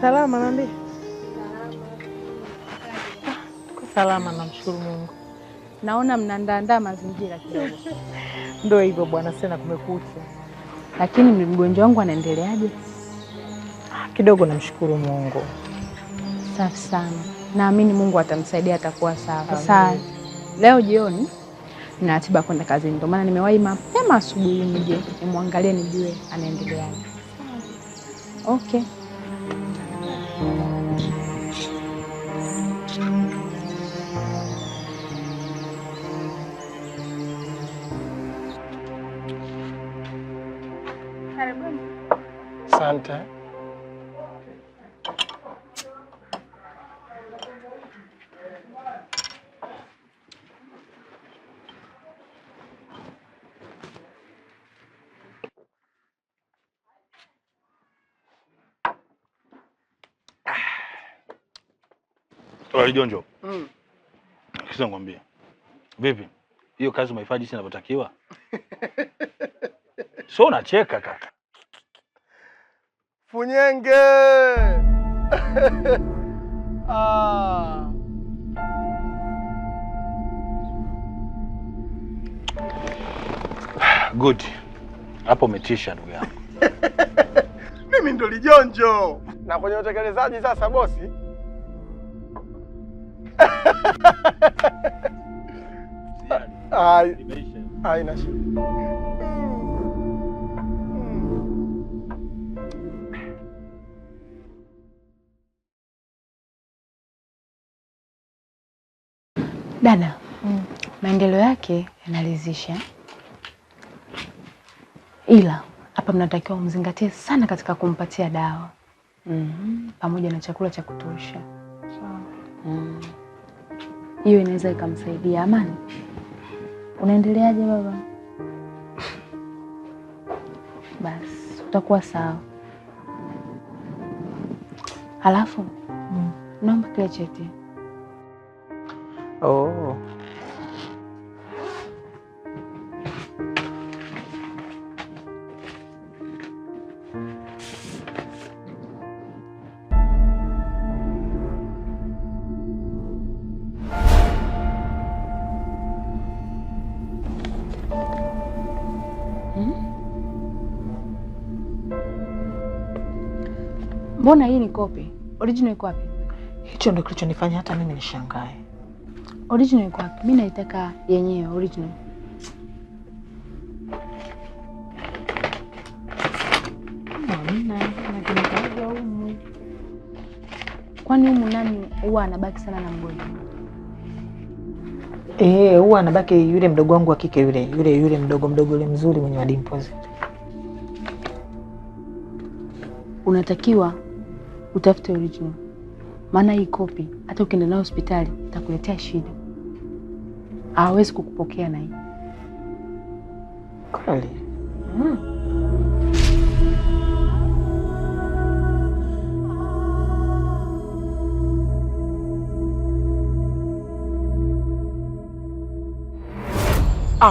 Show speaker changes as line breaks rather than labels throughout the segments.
Salama naambia. Salama namshukuru Mungu.
Naona mnaandaa mazingira kidogo.
Ndio hivyo bwana, sasa kumekucha.
Lakini mgonjwa wangu anaendeleaje?
Kidogo namshukuru Mungu.
Safi sana. Naamini Mungu atamsaidia, atakuwa sawa. Sasa leo jioni nina ratiba kwenda kazini. Ndio maana nimewahi mapema asubuhi nije nimwangalie nijue anaendeleaje. Okay. Karibuni.
Asante.
Toa Jonjo. Kisa ngwambia. Vipi? Hiyo kazi umeifanya jinsi inavyotakiwa? So unacheka kaka.
Funyenge.
Good. Hapo umetisha ndugu yangu.
Mimi ndo Lijonjo. Na kwenye utekelezaji sasa bosi. Haina shida.
Dada, maendeleo yake yanaridhisha. Ila hapa mnatakiwa mzingatie sana katika kumpatia dawa. Pamoja na chakula cha kutosha. Hiyo inaweza ikamsaidia. Amani, unaendeleaje baba? Basi utakuwa sawa. Halafu naomba kile cheti.
Oh.
Mbona hii ni kopi? Original iko wapi?
Hicho ndio kilichonifanya hata mimi nishangae.
Original iko wapi? Mimi naitaka yenyewe original. Kwani humu nani huwa anabaki sana na mgonjwa?
Huwa anabaki yule mdogo wangu wa kike yule mdogo yule mzuri mwenye madimpozi.
Unatakiwa utafute original. Maana hii kopi hata ukienda nayo hospitali itakuletea shida. Hawezi kukupokea na hii.
Kweli?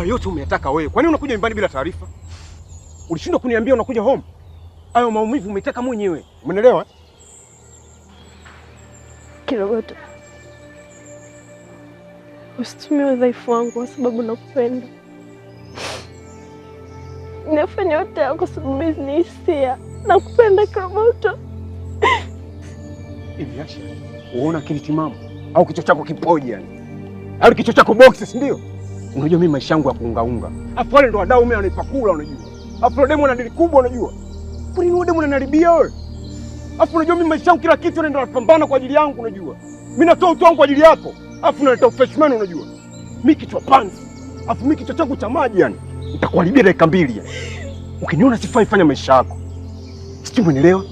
Yote umeyataka wewe. Kwa nini unakuja nyumbani bila taarifa? Ulishindwa kuniambia unakuja home? Hayo maumivu umetaka mwenyewe. Umeelewa?
Kirogoto, usitumie udhaifu wangu kwa sababu nakupenda. Nafanya yote kwa sababu ni hisia. Nakupenda Kirogoto.
Hivi Asha, unaona akili timamu au kichwa chako kipoje yani? Au kichwa chako box, si ndio? Unajua mimi maisha yangu ya kuungaunga. Afu wale ndo wadau mimi wanaipakula unajua. Afu demo ana dili kubwa unajua. Kwa nini demo ananaribia wewe? Afu unajua mimi maisha yangu kila kitu ndio napambana kwa ajili yangu unajua. Mimi natoa utu wangu kwa ajili yako. Afu unaleta freshman unajua. Mimi kichwa panzi. Afu mimi kichwa changu cha maji yani. Nitakuharibia dakika 2 yani. Ukiniona sifai fanya maisha yako. Sijui umeelewa?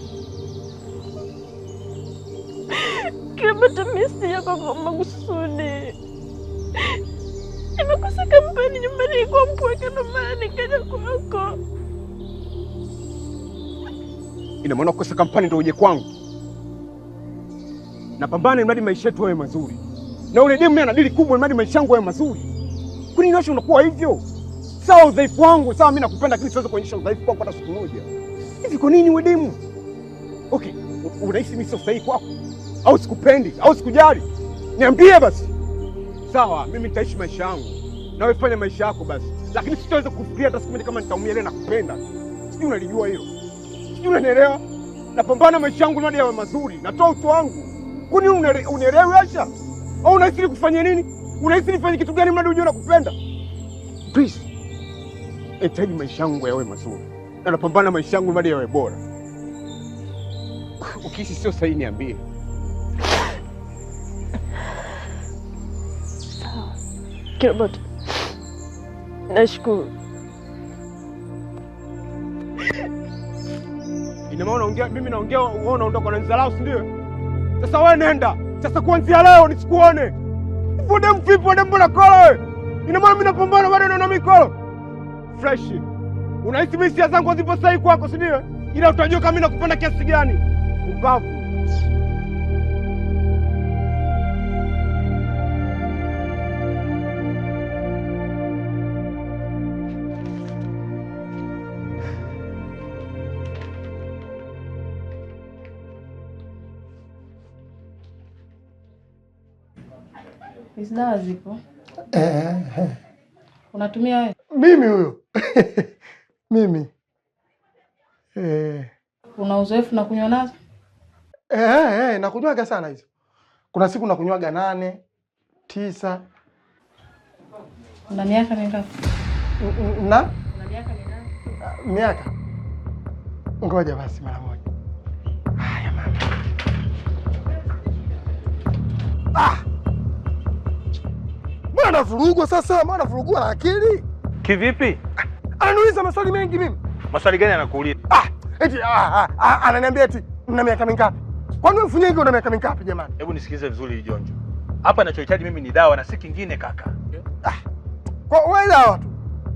Kirogoto, mimi sijako kwa makusudi. Nimekosa kampani nyumbani kwa mpweke ndo maana nikaja kwako.
Ina maana kukosa kampani ndio uje kwangu? Napambana mradi maisha yetu yawe mazuri. Na ule demu ana dili kubwa mradi maisha yangu yawe mazuri. Kwa nini unakuwa hivyo? Sawa udhaifu wangu, sawa mimi nakupenda lakini siwezi kuonyesha udhaifu wako hata siku moja. Hivi kwa nini wewe demu? Okay, unahisi mimi sio sahihi kwako? Au sikupendi? Au sikujali? Niambie basi. Sawa, mimi nitaishi maisha yangu. Na wewe fanya maisha yako basi. Lakini sitaweza kufikiria hata siku moja kama nitaumia leo na kupenda. Sijui unalijua hilo. Sijui unanielewa? Napambana maisha yangu hadi yawe mazuri. Natoa utu wangu. Kwani unielewi Asha? Au unahisi kufanya nini? Unahisi nifanye kitu gani mradi unajua nakupenda? Please. Nahitaji maisha yangu yawe mazuri. Na napambana maisha yangu hadi yawe bora. Ukihisi sio sahihi niambie.
Sawa. Kirobot. Nashukuru.
Ina maana unaongea mimi naongea wewe unaondoka na nizalao si ndio? Sasa wewe nenda. Sasa kuanzia leo nisikuone. Fude mfipo wende mbona kola wewe? Ina maana mimi napambana bado naona mikolo. Fresh. Unahisi mimi hisia zangu zipo sahihi kwako si ndio? Ila utajua kama mimi nakupenda kiasi gani. Mbavu.
Hizi dawa zipo. Unatumia wewe?
Mimi huyo. Mimi.
Una uzoefu na kunywa nazo?
Nakunywaga sana hizo. Kuna siku nakunywaga 8, 9.
Una miaka mingapi?
Una miaka mingapi? Miaka. Ngoja basi mara moja. Haya mama. Mbona navurugwa sasa? Mbona navurugwa na akili?
Kivipi?
Ananiuliza maswali mengi mimi.
Maswali gani anakuuliza?
Eti ananiambia eti una miaka mingapi? Kwani wewe Funyenge una miaka mingapi jamani?
Hebu nisikilize vizuri Jonjo. Hapa ninachohitaji mimi ni dawa na si kingine kaka.
Kwa wewe dawa tu.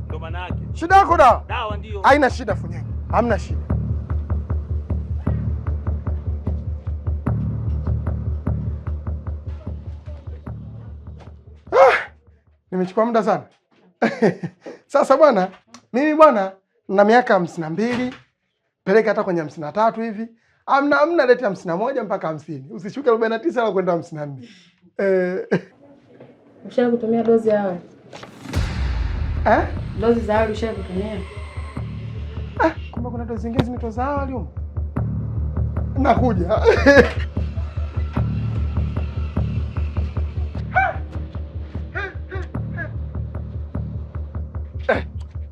Ndio maana yake.
Shida yako dawa?
Dawa ndio.
Haina shida Funyenge. Hamna shida. Nimechukua muda sana. Sasa bwana, mimi bwana na miaka 52, peleka hata kwenye 53 hivi. Amna leti 51 mpaka 50. Usishuke 49 wala kwenda 54.
Ushawahi kutumia dozi ya awali? Dozi za awali ushawahi kutumia?
Kumbe kuna dozi zingine zinaitwa za awali huko. Nakuja.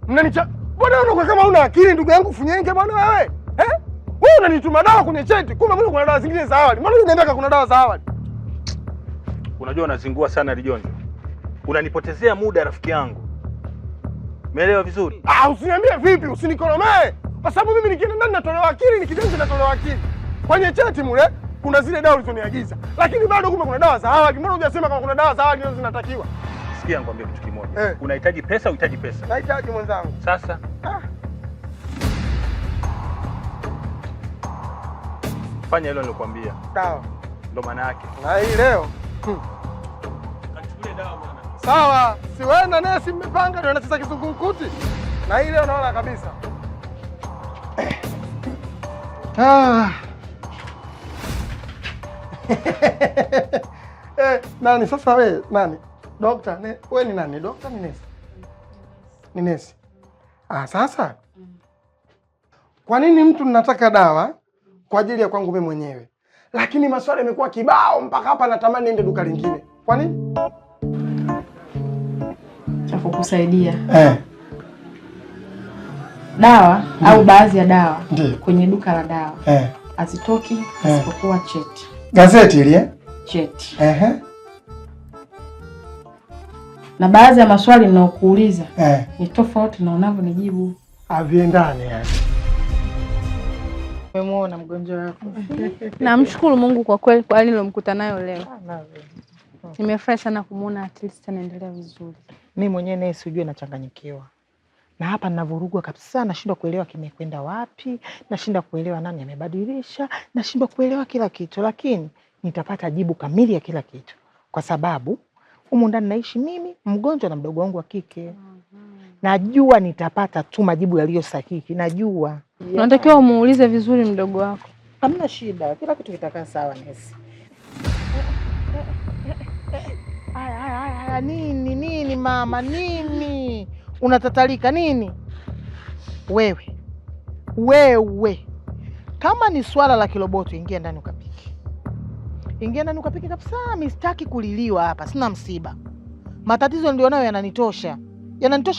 Mnanicha. Bwana unakuwa kama una akili ndugu yangu Funyenge bwana wewe. Wewe unanituma dawa kwenye cheti. Kumbe mbona kuna dawa zingine za awali? Mbona unaniambia kuna dawa za awali?
Unajua unazingua sana Lijonjo. Unanipotezea muda rafiki yangu. Umeelewa vizuri?
Usiniambie vipi, usinikolomee. Kwa sababu mimi nikienda ndani natolewa akili, nikijenga natolewa akili. Kwenye cheti mule kuna zile dawa ulizoniagiza. Lakini bado kumbe kuna dawa za awali. Mbona hujasema kama kuna dawa za awali ndizo zinatakiwa?
Sikia nikwambie kitu kimoja. Unahitaji pesa, uhitaji pesa.
Nahitaji mwenzangu.
Sasa fanya hilo nilokuambia.
Sawa.
Ndo maana yake.
Na hii leo.
Kachukulie dawa bwana.
Sawa. Si wewe na nesi mmepanga ndio anacheza kizungumkuti. Na hii leo naona kabisa. Nani sasa wewe? Nani? Dokta, wewe ni nani? Dokta ni nesi? Ni nesi. Sasa. Kwa nini mtu nataka dawa kwa ajili ya kwangu mimi mwenyewe? Lakini maswali yamekuwa kibao mpaka hapa natamani niende duka lingine. Kwa nini?
Cha kukusaidia. Dawa au baadhi ya dawa kwenye duka la dawa. Hazitoki isipokuwa cheti.
Gazeti ile?
Cheti. Na baadhi ya maswali ninayokuuliza ni tofauti na unavyonijibu.
Haviendani yani.
Umemuona mgonjwa wako?
Namshukuru Mungu kwa kweli kwa hali nilomkuta nayo leo. Nimefurahi sana kumuona at least anaendelea vizuri.
Mimi mwenyewe naye sijui nachanganyikiwa. Na hapa ninavurugwa kabisa, nashindwa kuelewa kimekwenda wapi, nashindwa kuelewa nani amebadilisha, nashindwa kuelewa kila kitu, lakini nitapata jibu kamili ya kila kitu. Kwa sababu humu ndani naishi mimi, mgonjwa na mdogo wangu wa kike. Najua nitapata tu majibu yaliyo sahihi, najua.
Unatakiwa umuulize vizuri mdogo wako.
Hamna shida, kila kitu kitakaa sawa Nesi. Haya, nini mama, nini unatatalika nini? Wewe kama ni swala la kiroboto, ingia ndani ukapike kabisa. Mimi sitaki kuliliwa hapa, sina msiba. Matatizo ndio nayo yananitosha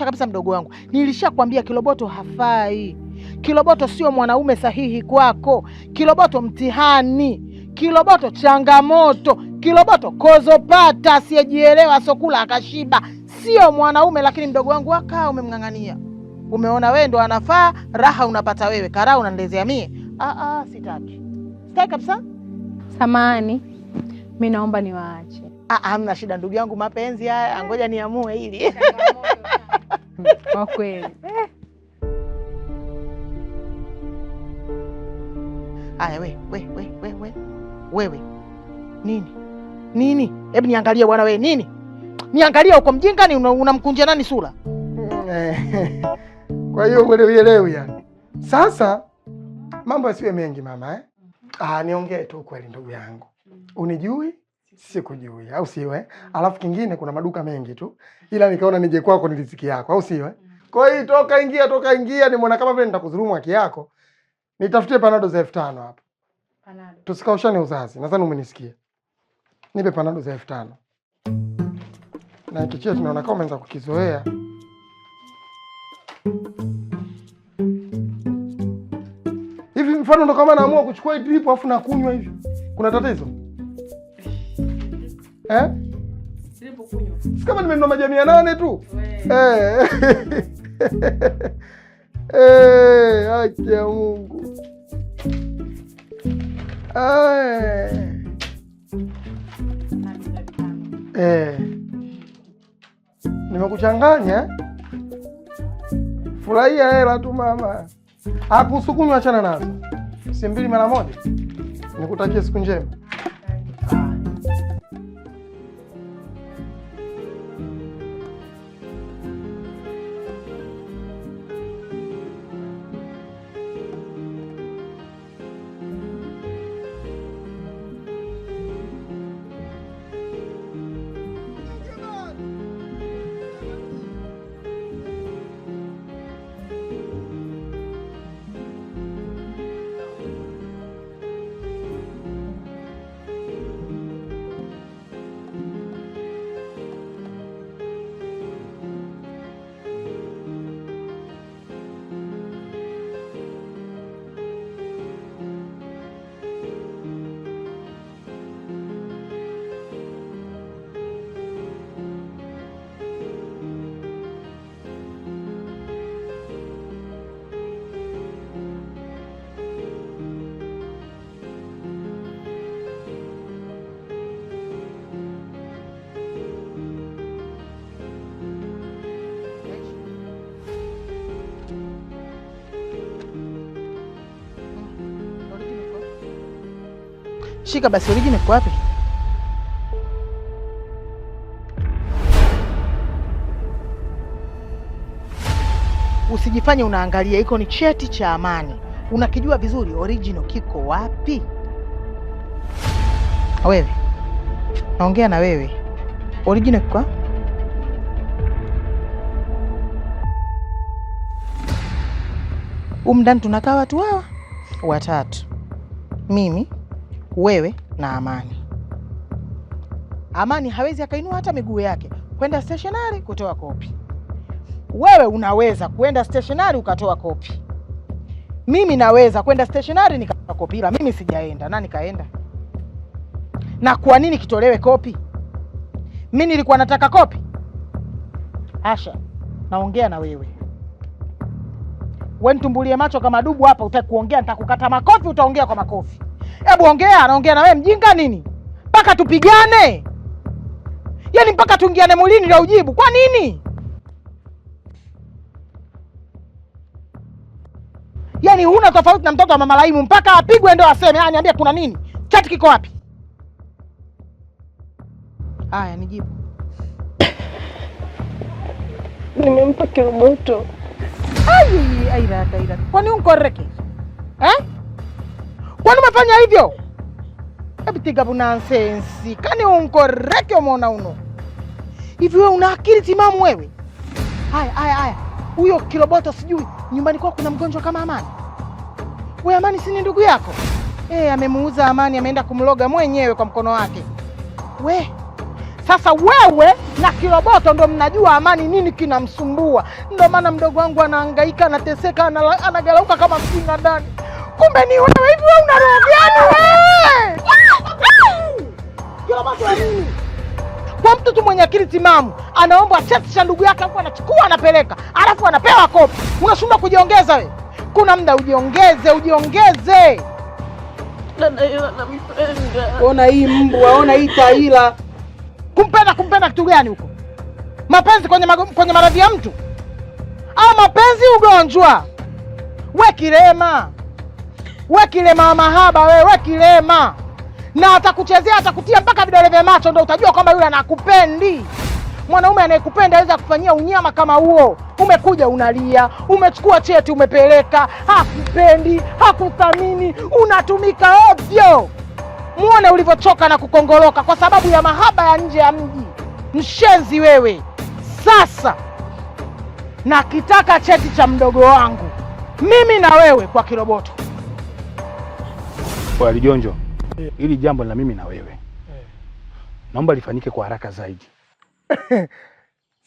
kabisa mdogo wangu. Nilishakwambia kiroboto hafai. Kiroboto sio mwanaume sahihi kwako. Kiroboto mtihani, kiroboto changamoto, kiroboto kozopata, asiyejielewa sokula akashiba. Sio mwanaume. Lakini mdogo wangu wakaa umemng'ang'ania. Umeona wewe ndo anafaa, raha unapata wewe, karaa unanilezea mie. Sitaki kabisa.
Samahani, mimi naomba niwaache.
Hamna shida ndugu yangu, mapenzi haya, ngoja niamue hili.
Kwa kweli.
Aya, wewe. Nini? Hebu niangalie bwana wewe, nini? Niangalie huko mjinga, ni unamkunja nani sura?
Kwa hiyo uelewi yani. Sasa mambo yasiwe mengi mama niongee tu kweli ndugu yangu. Unijui? Sikujui, au siwe? Alafu kingine kuna maduka mengi tu. Ila nikaona nije kwako ni riziki yako, au siwe? Kwa hiyo toka ingia nimeona kama vile nitakudhulumu haki yako. Nitafutie panado za 5,000 hapa. Panado. Tusikaushane uzazi. Nadhani umenisikia. Nipe panado za 5,000. Na kichia tunaona kama umeanza kukizoea. Hivi mfano ndo kama naamua kuchukua drip afu na kunywa hivi. Kuna tatizo? Drip kunywa. Si kama nimenunua maji 800 tu. Haki ya Mungu. Nimekuchanganya. Furahia hela tu mama. Hakusukunywa, achana nazo. Si mbili mara moja. Nikutakia siku njema.
Shika basi, original iko wapi? Usijifanye unaangalia, iko ni cheti cha Amani. Unakijua vizuri original kiko wapi? Wewe. Naongea na wewe. Original iko? Ndani tunakaa watu hawa watatu. Mimi, wewe na Amani. Amani hawezi akainua hata miguu yake kwenda stationary kutoa kopi. Wewe unaweza kwenda stationary ukatoa kopi. Mimi naweza kwenda stationary nikatoa kopi, ila mimi sijaenda. Nani kaenda? Na kwa nini kitolewe kopi? Mimi nilikuwa nataka kopi? Asha, naongea na wewe. Wewe nitumbulie macho kama dubu hapa, utaki kuongea nitakukata makofi, utaongea kwa makofi. Hebu ongea, anaongea na wewe mjinga nini? Mpaka tupigane? Yaani mpaka tuingiane mulini ndio ujibu. Kwa nini? Yaani huna tofauti na mtoto wa Mama Laimu, mpaka apigwe ndio aseme. Niambia kuna nini? Chati kiko wapi? Haya nijibu.
Nimempa kiroboto.
Aira. Kwani unkoreke? Kwani umefanya hivyo? Hebu tiga bunansensi. Kani unkoreke umeona uno. Hivi wewe una akili timamu wewe? Haya. Huyo Kiroboto sijui nyumbani kwako kuna mgonjwa kama Amani. Wewe Amani si ni ndugu yako? Amemuuza Amani, ameenda kumloga mwenyewe kwa mkono wake. Sasa wewe na Kiroboto ndo mnajua Amani nini kinamsumbua. Ndio maana mdogo wangu anahangaika, anateseka, anagalauka kama mjinga ndani. Kumbe ni wewe. Hivi wewe una roho gani wewe? Kiroboto nini? Kwa mtu tu mwenye akili timamu anaomba cheti cha ndugu yake hapo, anachukua anapeleka, alafu anapewa kopi. Unashindwa kujiongeza wewe? Kuna muda ujiongeze.
Dada Ila nampenda.
Ona hii mbwa, ona hii taila. Kumpenda kitu gani huko? Mapenzi kwenye maradhi ya mtu? Au mapenzi ugonjwa? We kilema wa mahaba we kilema. Na atakuchezea, atakutia mpaka vidole vya macho, ndio utajua kwamba yule anakupendi. Mwanaume anayekupenda aweza kufanyia unyama kama huo. Umekuja unalia, umechukua cheti umepeleka, hakupendi, hakuthamini, unatumika ovyo. Muone ulivyochoka na kukongoloka kwa sababu ya mahaba ya nje ya mji. Mshenzi wewe. Sasa nakitaka cheti cha mdogo wangu, mimi na wewe, kwa Kiroboto.
Kwa Lijonjo, hili jambo la mimi na wewe naomba lifanyike kwa haraka zaidi.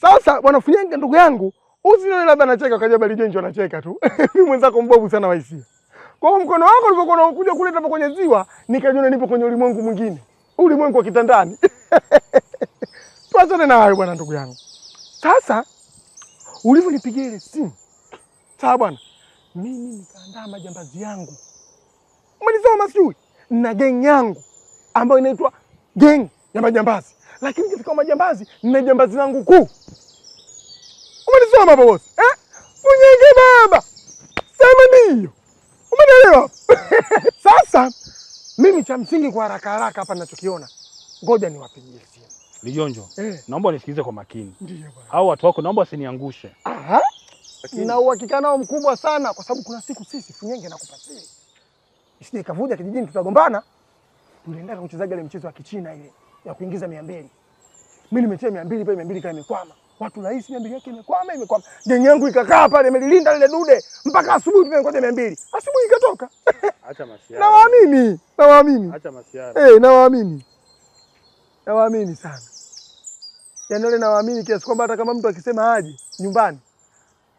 Sasa bwana Funyenge ndugu yangu, usione labda anacheka kaja bali Lijonjo anacheka tu. Mimi mwenzako mbovu sana waisia. Kwa hiyo mkono wako ulivyokuwa unakuja kuleta hapo kwenye ziwa, nikajiona nipo kwenye ulimwengu mwingine. Ulimwengu wa kitandani. Tuachane na hayo bwana ndugu yangu. Sasa ulivyonipigia ile simu, sawa bwana, mimi nikaandaa majambazi yangu. Umenisoma sijui? Na geng yangu ambayo inaitwa geng ya majambazi. Lakini katika majambazi nina jambazi langu kuu. Umenisoma baba boss? Funyenge baba. Sema ndio. Umeelewa? Sasa mimi cha msingi kwa haraka hapa ninachokiona, ngoja niwapigie simu.
Lijonjo, naomba unisikilize kwa makini.
Ndio bwana.
Hao watu wako naomba usiniangushe.
Aha. Nina uhakika nao mkubwa sana kwa sababu kuna siku sisi Funyenge nakupatia. Isije kavuja kijijini tutagombana. Tulienda kuchezaga ile mchezo wa Kichina ile ya kuingiza 200. Mimi nimetia 200 pale, 200 kama imekwama. Watu rahisi 200 yake imekwama. Geng yangu ikakaa pale imelilinda lile dude mpaka asubuhi tumengoja 200. Asubuhi ikatoka.
Acha masiara.
Nawaamini.
Acha masiara.
Nawaamini sana. Yaani wale nawaamini kiasi kwamba hata kama mtu akisema aje nyumbani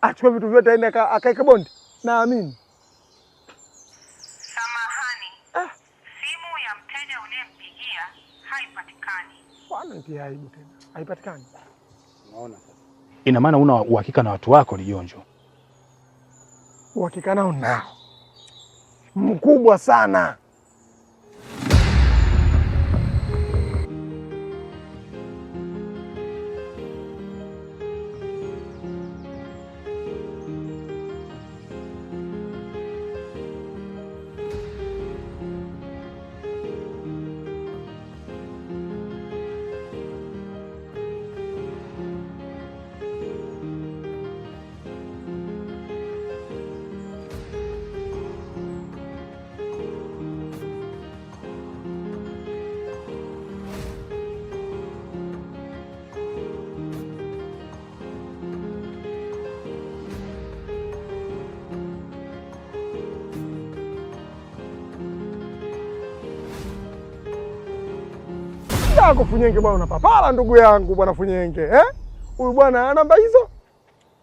achukue vitu vyote aende akaeka bondi. Naamini.
Samahani. Simu ya mteja unayempigia haipatikani.
Bwana nitie aibu tena. Haipatikani.
Unaona sasa. Ina maana una uhakika na watu wako Lijonjo?
Uhakika nao nao. Mkubwa sana. Yako Funyenge bwana, unapapala ndugu yangu bwana Funyenge. Huyu bwana ana namba hizo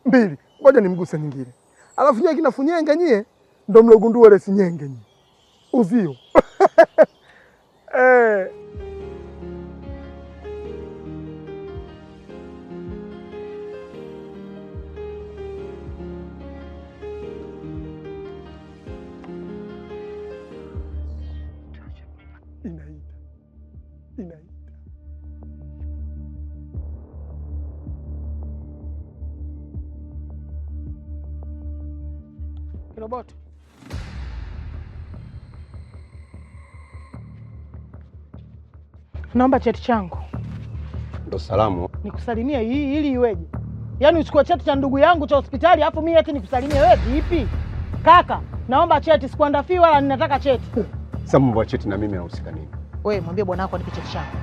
2. Ngoja nimguse nyingine. Alafu nyie kina Funyenge nyie ndo mlogundua ile sinyenge nyie. Uzio. Inaita.
Kiroboto. Naomba cheti changu.
Ndo salamu.
Nikusalimie hii ili iweje? Yaani uchukue cheti cha ndugu yangu cha hospitali afu mimi eti nikusalimie wewe vipi? Kaka, naomba cheti, sikuandafii wala ninataka cheti.
Sasa mambo ya cheti na mimi nahusika nini?
Wewe mwambie bwana wako anipe cheti changu.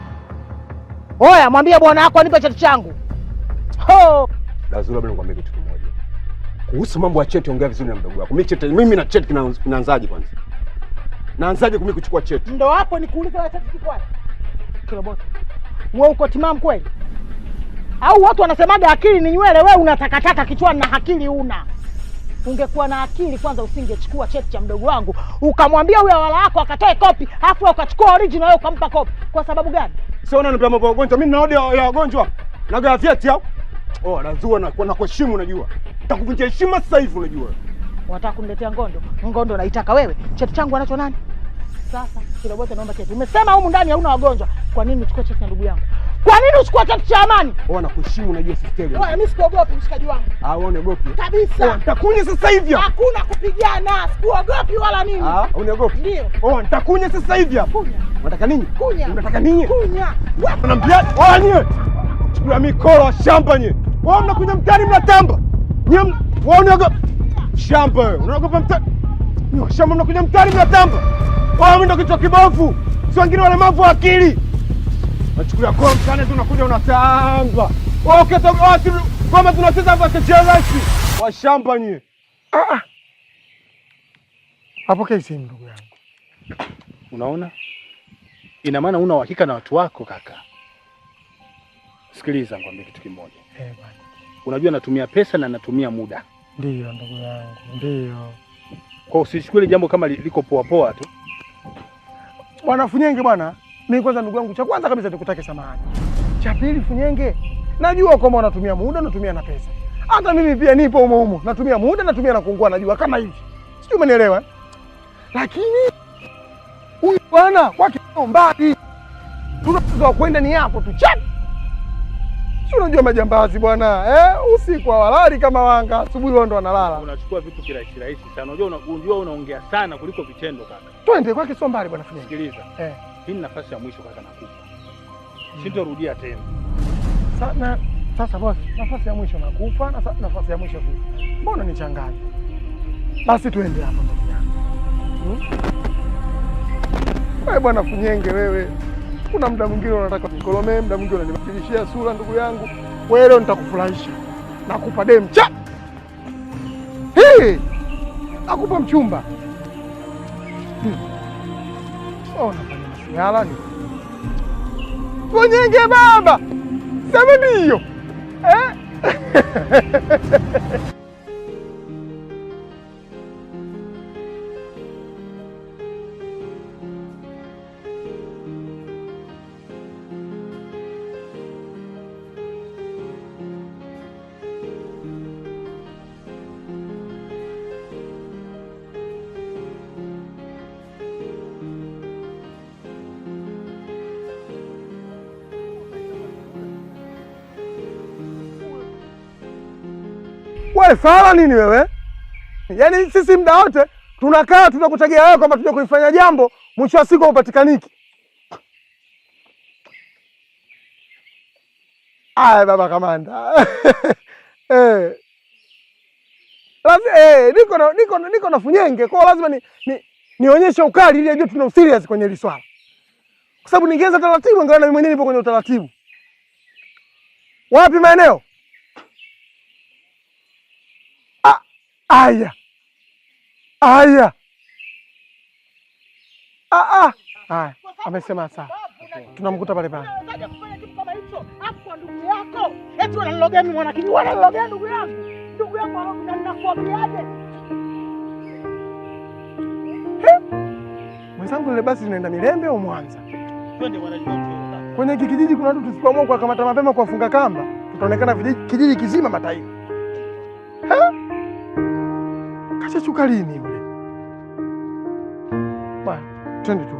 Oya, mwambie bwana wako anipe cheti changu. Ho!
Lazima bado nikwambie kitu kimoja. Kuhusu mambo ya cheti ongea vizuri na mdogo wako. Mimi na cheti kinaanzaje kwanza? Naanzaje mimi kuchukua cheti?
Ndio hapo nikuuliza wewe cheti kiko wapi? Kiroboto. Wewe uko timamu kweli? Au watu wanasemaga akili ni nywele, wewe unatakataka kichwani na akili una. Ungekuwa na akili kwanza usingechukua cheti cha mdogo wangu, ukamwambia huyo wala wako akatoe kopi, afu ukachukua original wewe ukampa kopi. Kwa sababu gani?
Sio unaniambia mambo ya wagonjwa. Mimi ninaodi ya wagonjwa. Nagawa vyeti au? Oh, lazua na kuheshimu unajua. Nitakuvunjia heshima sasa hivi unajua.
Unataka kuniletea ngondo? Ngondo naitaka wewe. Cheti changu anacho nani? Sasa Kiroboto naomba cheti. Umesema humu ndani hauna wagonjwa. Kwa nini uchukue cheti cha ndugu yangu? Kwa nini uchukue cheti cha Amani?
Oh, nakuheshimu unajua sisteli.
Wewe mimi sikuogopi mshikaji wangu.
Unaogopi?
Kabisa.
Nitakunya sasa hivi.
Hakuna kupigana, sikuogopi wala nini.
Unaogopi?
Ndio.
Nitakunya sasa hivi hapa.
Kunya.
Unataka nini?
Kunya.
Unataka nini?
Kunya.
Unampiaje? Nyie. Chukua mikolo shamba nyie. Wewe mnakuja mtani mnatamba. Nyie wewe unaogopa shamba wewe. Unaogopa mtani? Nyie shamba mnakuja mtani mnatamba. Wewe ndio kichwa kibovu. Sio wengine walemavu wa akili. Nachukulia kwa mtani tu unakuja unatamba. Okay, kama tunacheza hapa chechelashi. Wa shamba nyie.
Apokee simu ndugu yangu.
Unaona? Ina maana una uhakika na watu wako kaka. Sikiliza ngwambie kitu kimoja.
Bwana.
Unajua natumia pesa na natumia muda.
Ndio ndugu yangu, ndio.
Kwa usichukue jambo kama liko poa poa tu.
Bwana Funyenge bwana, mimi kwanza ndugu yangu cha kwanza kabisa nikutake samahani. Cha pili Funyenge, najua kwamba unatumia muda, unatumia na pesa. Hata mimi pia nipo humo, natumia muda, natumia na kuungua, najua kama hivi. Sijui umenielewa? Lakini huyu bwana kwake mbali. Tunaweza kwenda ni hapo tu chat. Sio unajua majambazi bwana, usiku hawalali kama wanga, asubuhi wao ndo wanalala.
Unachukua vitu kirahisi rahisi sana. Unajua unaongea sana kuliko vitendo kaka.
Twende kwake sio mbali bwana Funyenge.
Sikiliza. Hii ni nafasi ya mwisho kaka nakupa. Sintorudia tena.
Sasa boss, nafasi ya mwisho nakufa na nafasi ya mwisho vipi? Mbona nichanganye? Basi tuende hapa ndugu yangu. Wewe bwana Funyenge wewe. Kuna muda mwingine unataka nikolomee, muda mwingine unanibadilishia sura ndugu yangu. Wewe leo nitakufurahisha. Nakupa dem cha. Nakupa mchumba. Unafanya masiala ni. Funyenge baba. Sema ndio. Wewe fala nini wewe? Yaani sisi muda wote tunakaa tunakutegea wewe kwamba tuje kuifanya jambo, mwisho wa siku upatikaniki. Aya baba kamanda. Lazima niko na Funyenge, kwa lazima nionyeshe ukali ili ajue tuna serious kwenye hili swala. Kwa sababu ningeza taratibu angalau na mimi mwenyewe nipo kwenye utaratibu. Wapi maeneo? Aya. Haya, amesema sawa. Tunamkuta pale pale.
Unataka kufanya kitu kama hicho hapo kwa ndugu yako? Eti unanilogea mimi mwana kijiji, unanilogea ndugu yangu. Ndugu yangu anakuja ninakuambiaje?
Mwenzangu ile basi linaenda Mirembe au Mwanza?
Twende wanajua.
Kwenye kijiji kuna watu tusipoamua kwa kamata mapema kwa funga kamba, tutaonekana kijiji kizima mataifa. Kashachuka lini yule? Bwana, twende tu.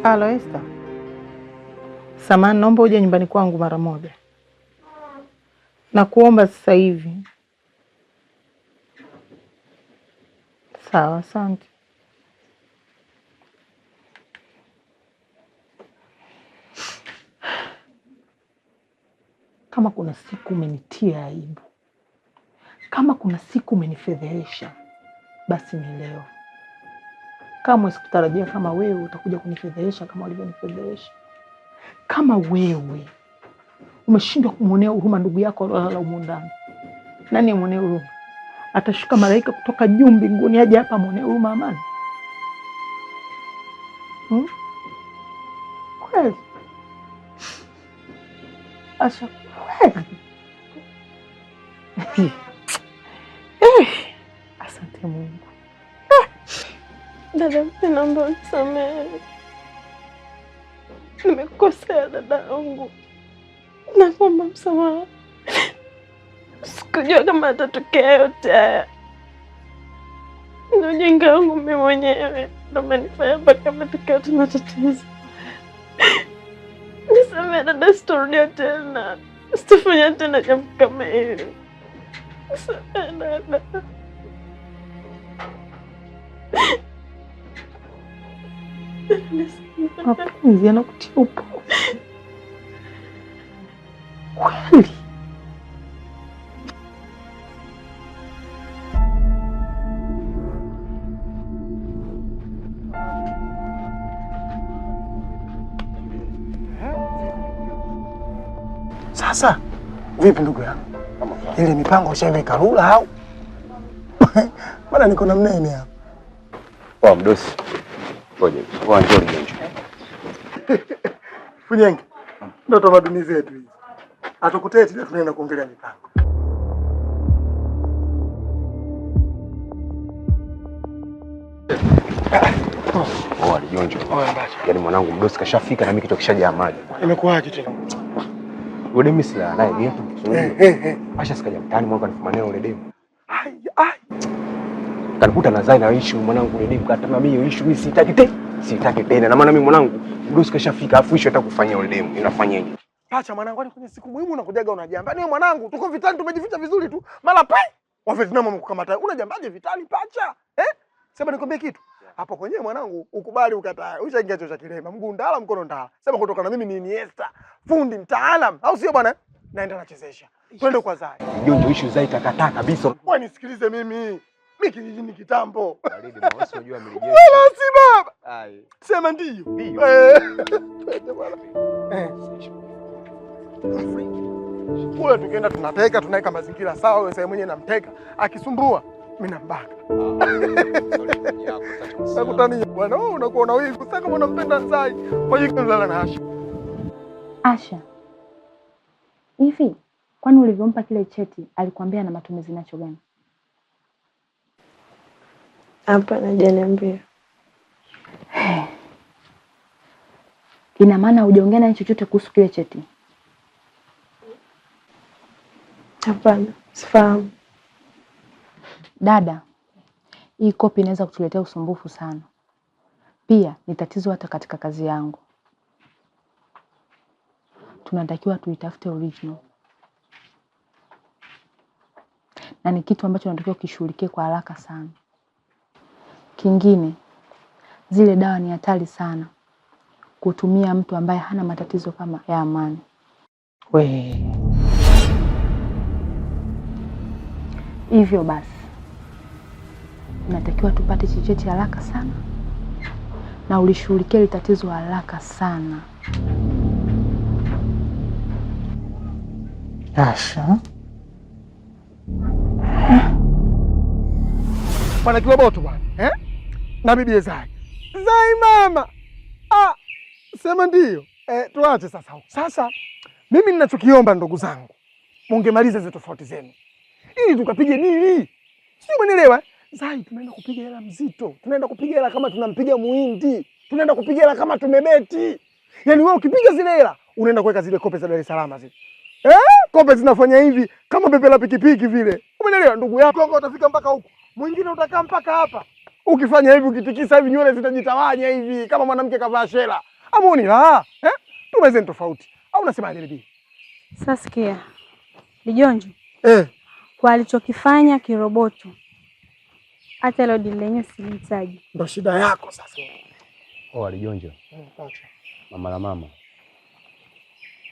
Halo Esther. Samahani, naomba uje nyumbani kwangu mara moja. Nakuomba sasa hivi. Sawa, asante. Kama kuna siku umenitia aibu, kama kuna siku umenifedhehesha, basi ni leo. Kama sikutarajia kama wewe utakuja kunifedhehesha kama ulivyonifedhehesha. Kama wewe umeshindwa kumwonea huruma ndugu yako aliyolala humu ndani, nani amwonee huruma? Atashuka malaika kutoka juu mbinguni aje hapa amwonee huruma Amani? Kweli Asha, kweli? Asante Mungu.
Dada, naomba unisamehe. Nimekosea dada yangu. Naomba msamaha. Sikujua kama atatokea yote haya. Ni ujinga wangu mimi mwenyewe ndio umenifanya mpaka ametokea matatizo. Nisamehe dada, sitarudia tena. Sitafanya tena jambo kama hili. Nisamehe dada.
Mapenzi yanakutia upofu kweli.
Sasa vipi ndugu yangu? Ile mipango ushaiweka rula au? Maana niko na mnene hapa.
Poa mdosi. Ngoja. Njoo njoo.
Funyenge. Ndio tamaduni zetu hizi. Atukuteti na tunaenda kuongelea mipango.
Oh, alijonjo. Yaani mwanangu mdosi kashafika na mimi kitu kishaja maji.
Imekuwaje tena?
Yule demu sila naye yetu. Asha sikaja mtaani mwanangu anifumanea yule demu. Kanikuta na Zaina issue mwanangu yule demu katama mimi issue mimi sitaki tena. Na maana mimi mwanangu mdosi kashafika afu issue atakufanyia yule demu. Inafanyaje?
Pacha mwanangu, kwani kwenye siku muhimu unakujaga unajamba. Ni mwanangu, tuko vitani tumejificha vizuri tu. Mara wa Vietnam wamekukamata. Unajambaje vitani pacha? Sema nikwambie kitu. Hapo kwenyewe mwanangu ukubali ukatae. Ushaingia cho cha kilema. Mguu ndala mkono ndala. Sema kutoka na mimi ni Iniesta. Fundi mtaalam. Au sio bwana? Naenda nachezesha. Twende kwa Zai.
Jonjo issue Zai takataa kabisa.
Wewe nisikilize mimi. Mimi kijijini kitambo.
Baridi mwasi unajua amerejesha.
Wala si baba.
Ai.
Sema ndio. Twende bwana. Kule tukienda tunateka, tunaweka mazingira sawa, wewe sasa mwenyewe namteka. Akisumbua mimi nambaka. Nakutania bwana, wewe unakuwa na wivu. Sasa kama unampenda Zai, kwa hiyo unalala na Asha.
Asha, hivi kwani ulivyompa kile cheti alikwambia na matumizi nacho gani?
Hapana, hajaniambia.
Ina maana hujaongea naye chochote kuhusu kile cheti?
Hapana, sifahamu.
Dada, hii kopi inaweza kutuletea usumbufu sana. Pia ni tatizo hata katika kazi yangu. Tunatakiwa tuitafute original. Na ni kitu ambacho tunatakiwa kishughulikie kwa haraka sana. Kingine, zile dawa ni hatari sana kutumia mtu ambaye hana matatizo kama ya Amani. Hivyo basi natakiwa tupate cheti haraka sana na ulishughulikia ile tatizo haraka sana.
Asha.
Bwana Kiwaboto bwana. Na bibi Zai. Zai mama. Sema ndio. Tuache sasa huko. Sasa mimi ninachokiomba ndugu zangu, mungemaliza hizo tofauti zenu. Ili tukapige nini? Sio mnielewa? Zai tunaenda kupiga hela mzito. Tunaenda kupiga hela kama tunampiga muhindi. Tunaenda kupiga hela kama tumebeti. Yaani wewe ukipiga zile hela, unaenda kuweka zile kope za Dar es Salaam zile. Kope zinafanya hivi kama pepe la pikipiki vile. Umeelewa ndugu yako utafika mpaka huko. Mwingine utakaa mpaka hapa. Ukifanya hivi ukitikisa hivi nywele zitajitawanya hivi kama mwanamke kavaa shela. ama unila tumeze ni tofauti, au unasemaje bibi?
Sasa sikia Lijonjo,
kwa
alichokifanya Kiroboto, hata leo dili lenyewe silihitaji.
Ndio shida yako sasa.
Lijonjo, mama la mama,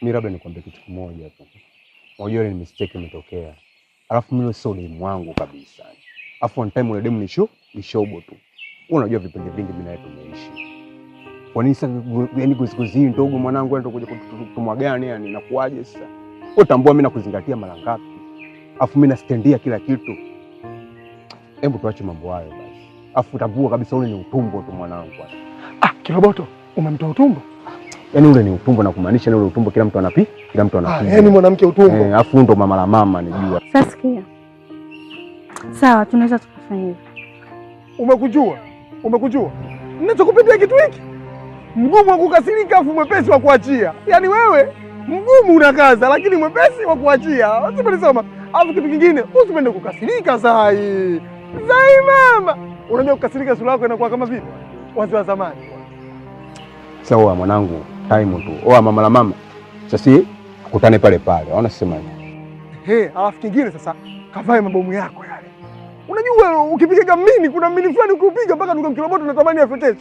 mimi labda nikwambie kitu kimoja tu. Unajua ni mistake imetokea. Alafu mimi sio demu wangu kabisa. Alafu one time ule demu ni shobo tu. Unajua vipindi vingi mimi na yeye tumeishi. Kwa nini sasa yani kuzi ndogo mwanangu ndio kuja kutumwagani yani inakuaje sasa? Utambua mimi nakuzingatia mara ngapi? Alafu mimi nastendia kila kitu. Hebu tuache mambo hayo basi. Alafu utambua kabisa ule ni utumbo tu mwanangu.
Kiroboto, umemtoa utumbo?
Yaani ule ni utumbo na kumaanisha ule utumbo kila mtu anapiga.
Yaani mwanamke utumbo.
Alafu ndo mama la mama nijua.
Sasa sikia. Sawa, tunaweza tukafanya hivyo.
Umekujua? Ninachokupitia kitu hiki. Mgumu wa kukasirika afu mwepesi wa kuachia. Yaani wewe mgumu unakaza lakini mwepesi wa kuachia. Usipenisoma. Alafu kitu kingine, usipende kukasirika Zai mama. Unajua kukasirika sura yako inakuwa kama vipi? Wazee wa zamani.
Sawa mwanangu, time tu. Mama la mama. Sasa tukutane pale. Waona sisemaje?
Alafu kingine sasa, kavae mabomu yako yale. Unajua ukipiga mini kuna mini fulani ukipiga mpaka ndugu Kiroboto natamani afeteshe.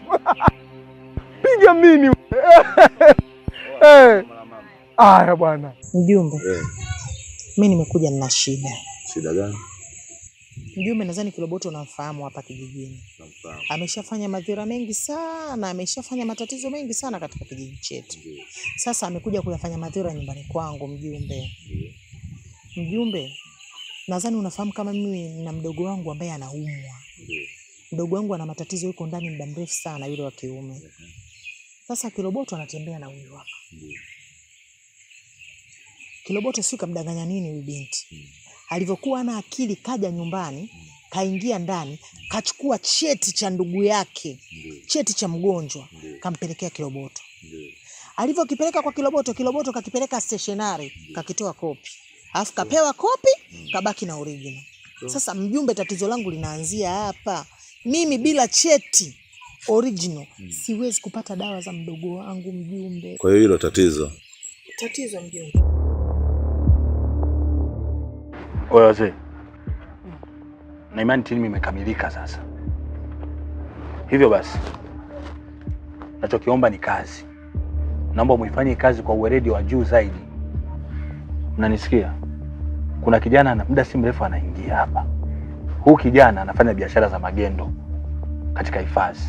Piga mini. Aya bwana.
Mjumbe. Mimi nimekuja nina shida.
Shida gani?
Mjumbe, nadhani Kiroboto unamfahamu hapa kijijini.
Namfahamu.
Ameshafanya madhira mengi sana, ameshafanya matatizo mengi sana katika kijiji chetu. Sasa amekuja kuyafanya madhira nyumbani kwangu mjumbe. Mjumbe, nadhani unafahamu kama mimi na mdogo wangu ambaye anaumwa. Mdogo wangu ana matatizo, yuko ndani muda mrefu sana, yule wa kiume. Sasa Kiroboto anatembea na huyu hapa. Kiroboto sio kamdanganya nini huyu binti. Alivyokuwa ana akili kaja nyumbani, kaingia ndani, kachukua cheti cha ndugu yake, cheti cha mgonjwa, kampelekea Kiroboto. Alivyokipeleka kwa Kiroboto, Kiroboto kakipeleka stationary, kakitoa kopi. Alafu kapewa kopi, kabaki na original. Sasa mjumbe, tatizo langu linaanzia hapa. Mimi bila cheti original siwezi kupata dawa za mdogo wangu mjumbe.
Kwa hiyo hilo tatizo
mjumbe.
Oya wazee. Na imani timu imekamilika sasa. Hivyo basi, nachokiomba ni kazi. Naomba muifanye kazi kwa uweledi wa juu zaidi. Mnanisikia? Kuna kijana na muda si mrefu anaingia hapa. Huu kijana anafanya biashara za magendo katika hifadhi.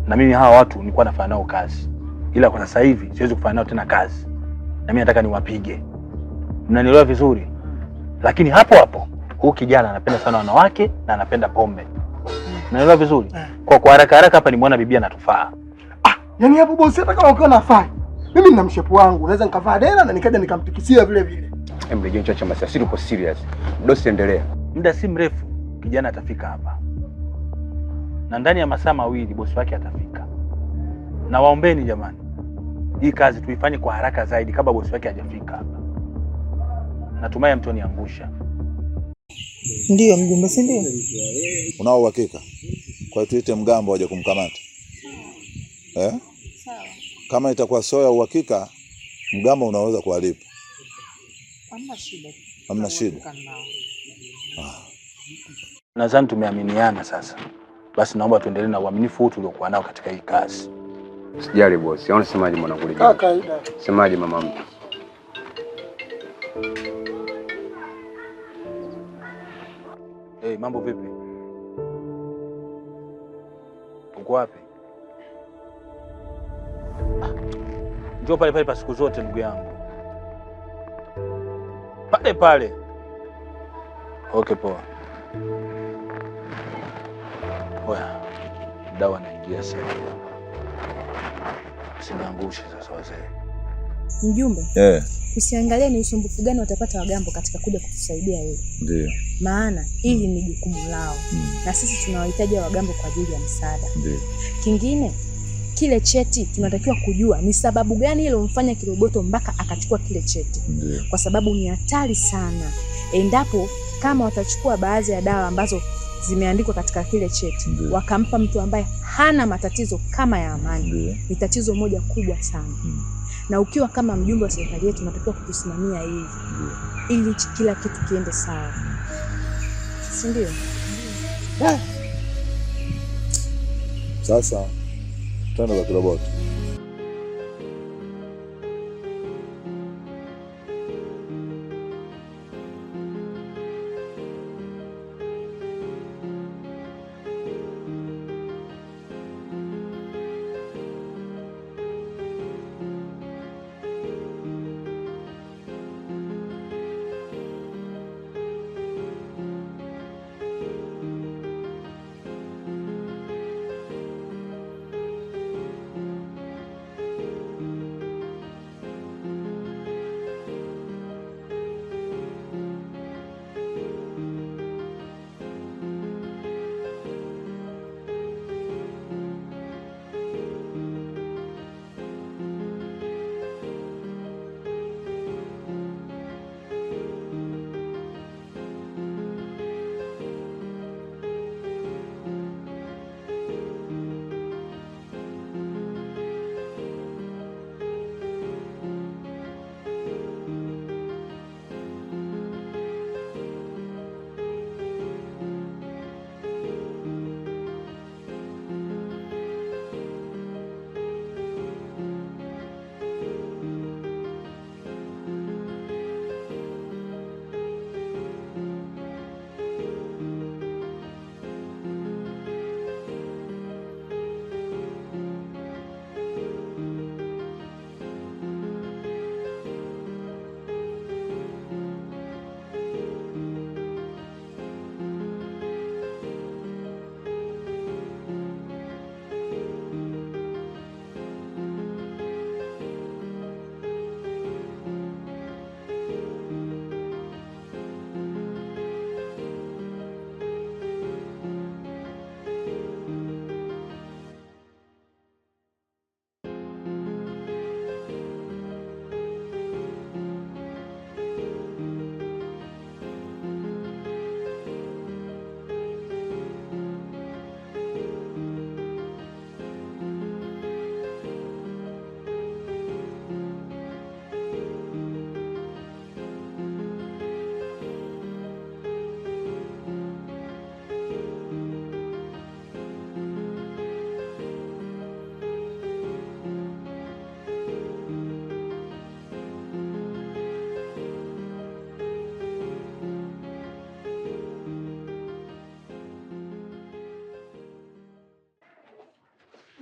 Na mimi hawa watu nilikuwa nafanya nao kazi. Ila kwa sasa hivi siwezi kufanya nao tena kazi. Na mimi nataka niwapige. Mnanielewa vizuri? Lakini hapo huu kijana anapenda sana wanawake na anapenda pombe. Mnanielewa vizuri? Kwa haraka hapa nimeona bibia anatufaa.
Yaani hapo bosi, hata kama ukiwa nafai. Mimi nina mshepu wangu, naweza nikavaa dela na nikaja nikamtikisia vile vile.
Mrejesho cha masasi uko serious. Dosi endelea.
Muda si mrefu kijana atafika hapa. Na ndani ya masaa mawili bosi wake atafika. Na waombeni jamani. Hii kazi tuifanye kwa haraka zaidi kabla bosi wake hajafika hapa. Natumai mtoniangusha.
Ndio mjumbe, si ndio?
unao uhakika? Kwa tuite mgambo waje kumkamata. Sawa. Kama itakuwa sio ya uhakika, mgambo unaweza kuwalipa. Hamna shida.
Nadhani tumeaminiana sasa. Basi naomba tuendelee na uaminifu huu tuliokuwa nao katika hii kazi.
Sijali bosi. Yaani semaje mwanangu leo?
Kaka,
semaje mama mtu?
Mambo vipi? Uko wapi? Njoo pale pa siku zote ndugu yangu. Pale. Okay, poa. Oya. Dawa naingia sasa. Usiniangushe sasa wazee.
Mjumbe, usiangalie ni usumbufu gani watapata wagambo katika kuja kutusaidia wewe.
Ndio.
Maana hili ni jukumu lao. Na sisi tunawahitaji wagambo kwa ajili ya msaada.
Ndio.
Kingine, kile cheti tunatakiwa kujua ni sababu gani ile umfanya Kiroboto mpaka akachukua kile cheti.
Ndio.
Kwa sababu ni hatari sana. Endapo kama watachukua baadhi ya dawa ambazo zimeandikwa katika kile cheti, wakampa mtu ambaye hana matatizo kama ya Amani, ni tatizo moja kubwa sana. Na ukiwa kama mjumbe wa serikali yetu unatakiwa kutusimamia hivi ili kila kitu kiende sawa, si ndio?
Sasa twende kwa Kiroboto.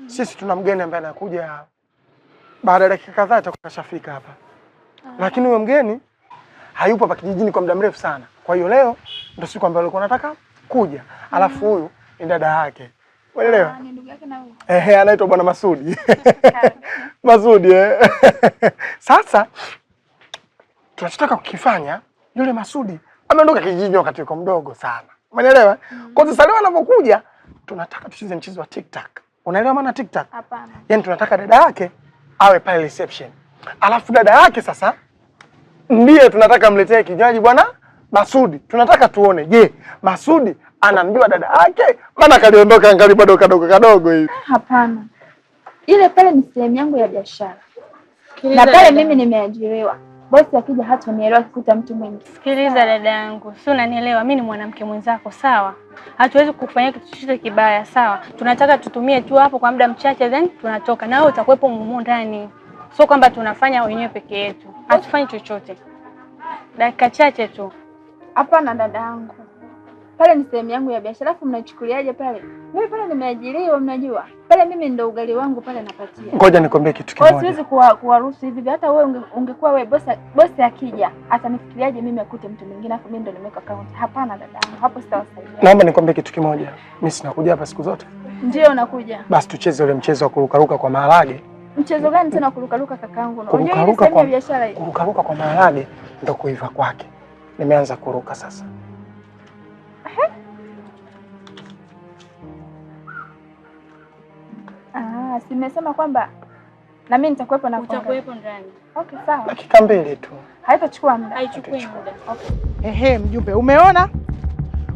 Sisi tuna mgeni ambaye anakuja baada ya dakika kadhaa atakashafika hapa. Lakini huyo mgeni hayupo hapa kijijini kwa muda mrefu sana. Kwa hiyo leo ndio siku ambayo alikuwa anataka kuja. Alafu huyu ni dada yake. Unaelewa?
Ni ndugu yake na huyo.
Anaitwa Bwana Masudi. Masudi Sasa tunachotaka kukifanya, yule Masudi ameondoka kijijini wakati yuko mdogo sana. Umeelewa? Kwa hiyo sasa leo anapokuja tunataka tucheze mchezo wa TikTok. Unaelewa maana TikTok?
Hapana.
Yaani tunataka dada yake awe pale reception. Alafu dada yake sasa ndiye tunataka mletee kinywaji Bwana Masudi. Tunataka tuone, je, Masudi anamjua dada yake? Maana kaliondoka angali bado kadogo hivi.
Hapana. Ile pale ni sehemu yangu ya biashara. Na pale mimi nimeajiriwa. Bosi akija hata nielewa kukuta mtu mwingine.
Sikiliza dada yangu, si unanielewa, mimi ni mwanamke mwenzako, sawa? Hatuwezi kufanya kitu chochote kibaya, sawa? Tunataka tutumie tu hapo kwa muda mchache then tunatoka. Na wewe utakuwepo mumo ndani. Sio kwamba tunafanya wenyewe peke yetu. Hatufanyi chochote. Dakika chache tu.
Hapana dada yangu. Pale ni sehemu yangu ya biashara, alafu mnachukuliaje pale? Mimi pale nimeajiriwa, mnajua. Pale mimi ndo ugali wangu pale napatia.
Ngoja nikwambie kitu kimoja.
Kwa siwezi kuwaruhusu hivi. Hata wewe ungekuwa wewe bosi akija, atanifikiriaje mimi akute mtu mwingine afu mimi ndo nimeweka account. Hapana dada yangu, hapo sitawasaidia.
Naomba nikwambie kitu kimoja. Mimi sinakuja hapa siku zote.
Ndio nakuja.
Basi tucheze ule mchezo wa kurukaruka kwa maharage.
Mchezo gani tena kurukaruka kakaangu?
Kurukaruka kwa
biashara hii.
Kurukaruka kwa maharage ndio kuiva kwake. Nimeanza kuruka sasa.
Simesema kwamba na mimi nitakuwepo na
utakuwepo ndani.
Okay, sawa.
Dakika mbili tu.
Haitachukua muda.
Haichukui muda.
Okay.
Mjumbe, umeona?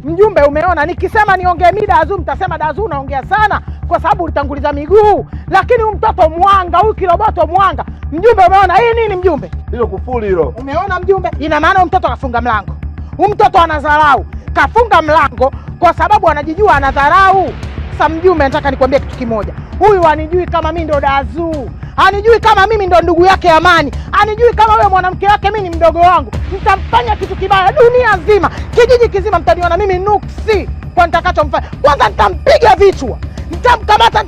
Mjumbe, umeona nikisema niongee mimi Dazu mtasema Dazu unaongea sana kwa sababu ulitanguliza miguu. Lakini huyu mtoto mwanga, huyu kiroboto mwanga. Mjumbe, umeona hii nini mjumbe?
Hilo kufuli hilo.
Umeona mjumbe? Ina maana huyu mtoto kafunga mlango. Huyu mtoto anadharau. Kafunga mlango kwa sababu anajijua anadharau. Sasa mjumbe, nataka nikwambie kitu kimoja. Huyu hanijui kama mimi ndo Dazu. Hanijui kama mimi ndo ndugu yake Amani. Hanijui kama wewe mwanamke wake mimi ni mdogo wangu. Nitamfanya kitu kibaya dunia nzima. Kijiji kizima mtaniona mimi nuksi kwa nitakachomfanya. Kwanza nitampiga vichwa. Nitamkamata,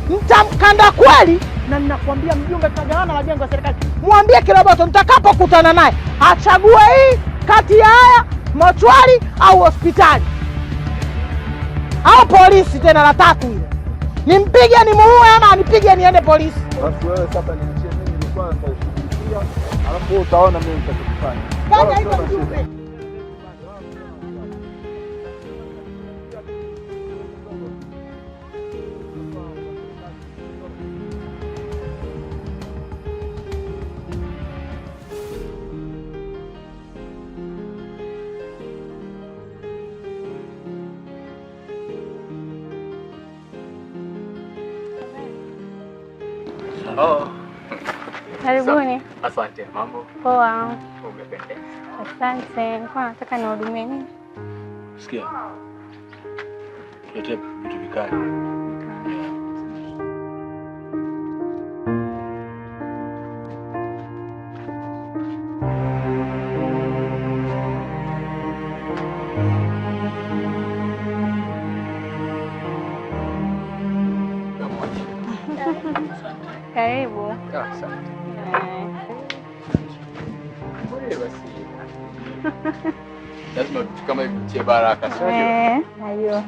nitamkanda kweli. Na ninakwambia mjumbe, tutagawana majengo ya serikali. Mwambie kiroboto nitakapokutana naye achague hii kati ya haya mochwari au hospitali. Au polisi tena la tatu ile. Nimpige nimuue ama anipige niende polisi.
Basi wewe sasa niachie mimi ni kwanza nitashughulikia. Alafu utaona mimi nitakufanya.
Fanya hivyo mjumbe.
Oh.
Karibuni.
Asante. Mambo?
Poa.
Umependeza.
Asante. Nilikuwa nataka nihudumie nini?
Sikia. Tuletee vitu vikali.
Karibu.
Asante. Lazima vitu kama hivi vitie baraka, sio?
Hayo.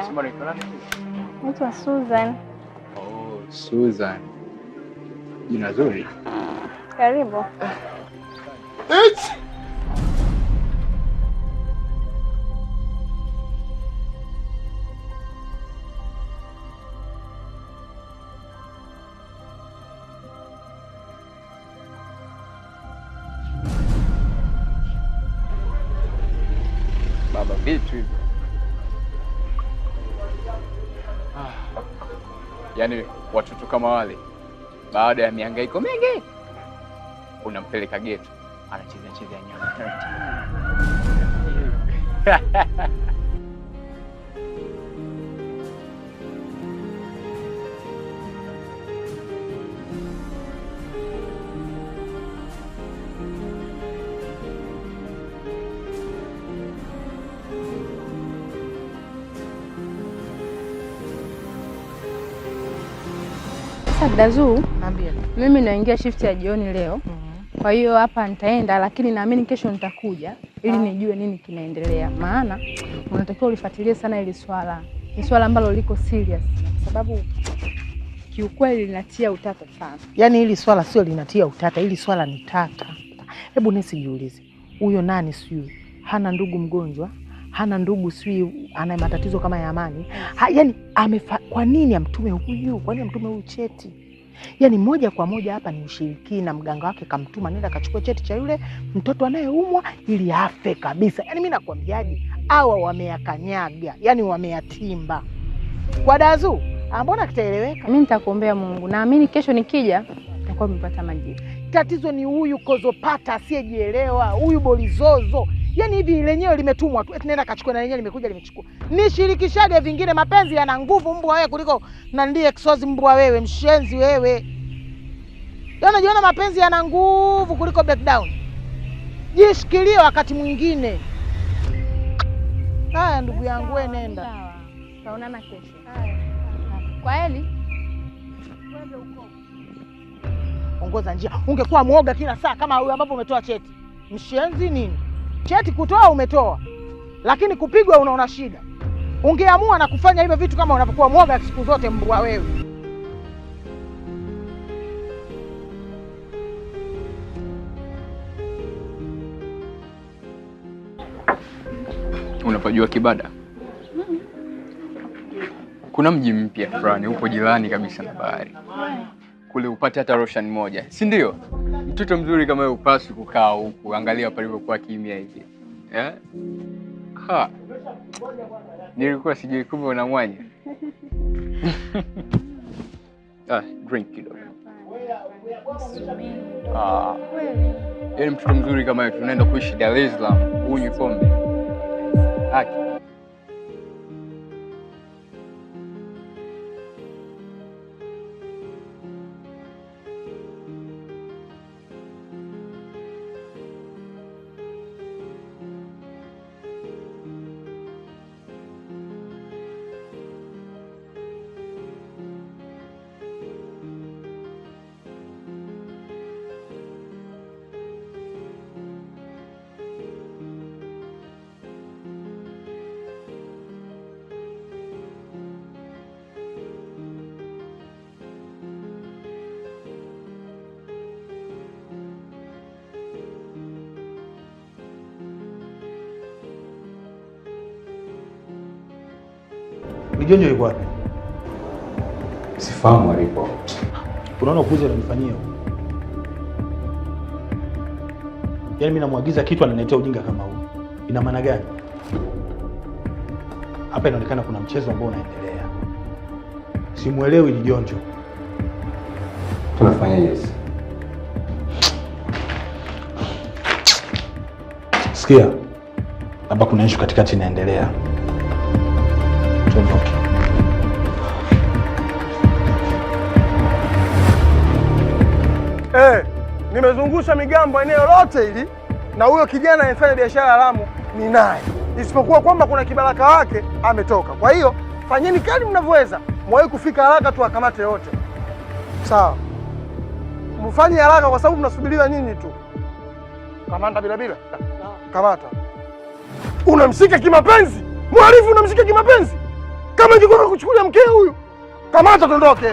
Sema ni nani?
Naitwa Susan.
Oh, Susan. Jina zuri.
Karibu.
Baba, vitu hivyo. Yaani watoto kama wale baada ya mihangaiko mingi unampeleka geto anacheza nyama.
Dazu,
Naambia.
mimi naingia shift ya jioni leo. Kwa hiyo hapa nitaenda, lakini naamini kesho nitakuja ili nijue nini kinaendelea. Maana unatakiwa ulifuatilie sana hili swala. Ni swala ambalo liko serious kwa sababu kiukweli linatia utata sana.
Yaani hili swala sio linatia utata, hili swala ni tata. Hebu nisijiulize. Huyo nani sijui hana ndugu mgonjwa, hana ndugu sijui ana matatizo kama ya Amani. Yaani kwa nini amtume huyu? Kwa nini amtume huyu cheti? Yaani moja kwa moja hapa ni ushirikina, mganga wake kamtuma nenda kachukua cheti cha yule mtoto anayeumwa ili afe kabisa. Yaani mimi nakwambiaje, hawa wameyakanyaga, yaani wameyatimba. Kwa Dazu, mbona kitaeleweka?
Mimi nitakuombea Mungu. Naamini kesho nikija nitakuwa nimepata majibu.
Tatizo ni huyu kozopata asiyejielewa, huyu bolizozo. Yaani hivi lenyewe limetumwa tu, eti nenda kachukua na lenyewe limekuja limechukua. Nishirikishage vingine, mapenzi yana nguvu mbwa wewe kuliko na ndiye exozi mbwa wewe, mshenzi wewe. Yaani jiona mapenzi yana nguvu kuliko back down. Jishikilie wakati mwingine. Haya ndugu yangu wewe nenda.
Sawa. Tutaonana kesho. Kwa heli.
Wewe uko. Ongoza njia. Ungekuwa muoga kila saa kama huyu ambapo umetoa cheti. Mshenzi nini? Cheti kutoa umetoa, lakini kupigwa unaona shida. Ungeamua na kufanya hivyo vitu kama unapokuwa mwoga siku zote mbwa wewe.
Unapajua Kibada? Kuna mji mpya fulani upo jirani kabisa na bahari. kule upate hata roshan moja, si ndio? Mtoto mzuri kama wewe upaswi kukaa huku, angalia palivyokuwa kimya hivi. Nilikuwa sijui kumbe una mwanya. Drink kidogo. Yaani mtoto mzuri kama wewe tunaenda kuishi Dar es Salaam, unywe pombe. Haki.
Lijonjo yuko wapi?
Sifahamu alipo.
Unaona ukuzi ananifanyia. Yaani mimi namwagiza kitu ananiletea ujinga kama huu. Ina maana gani? Hapa inaonekana kuna mchezo ambao unaendelea. Simuelewi Lijonjo.
Tunafanyaje sasa?
Sikia. Hapa kuna issue katikati inaendelea. Tuondoke.
Nimezungusha migambo eneo lote hili na huyo kijana anayefanya biashara haramu ni naye, isipokuwa kwamba kuna kibaraka wake ametoka. Kwa hiyo fanyeni kadri mnavyoweza, mwahi kufika haraka tu akamate yote. Sawa, mfanye haraka kwa sababu mnasubiriwa nyinyi tu. Kamanda Bilabila, kamata. Unamshika kimapenzi mhalifu, unamshika kimapenzi. Kama ingekuwa kuchukulia mkeo huyu, kamata, tondoke.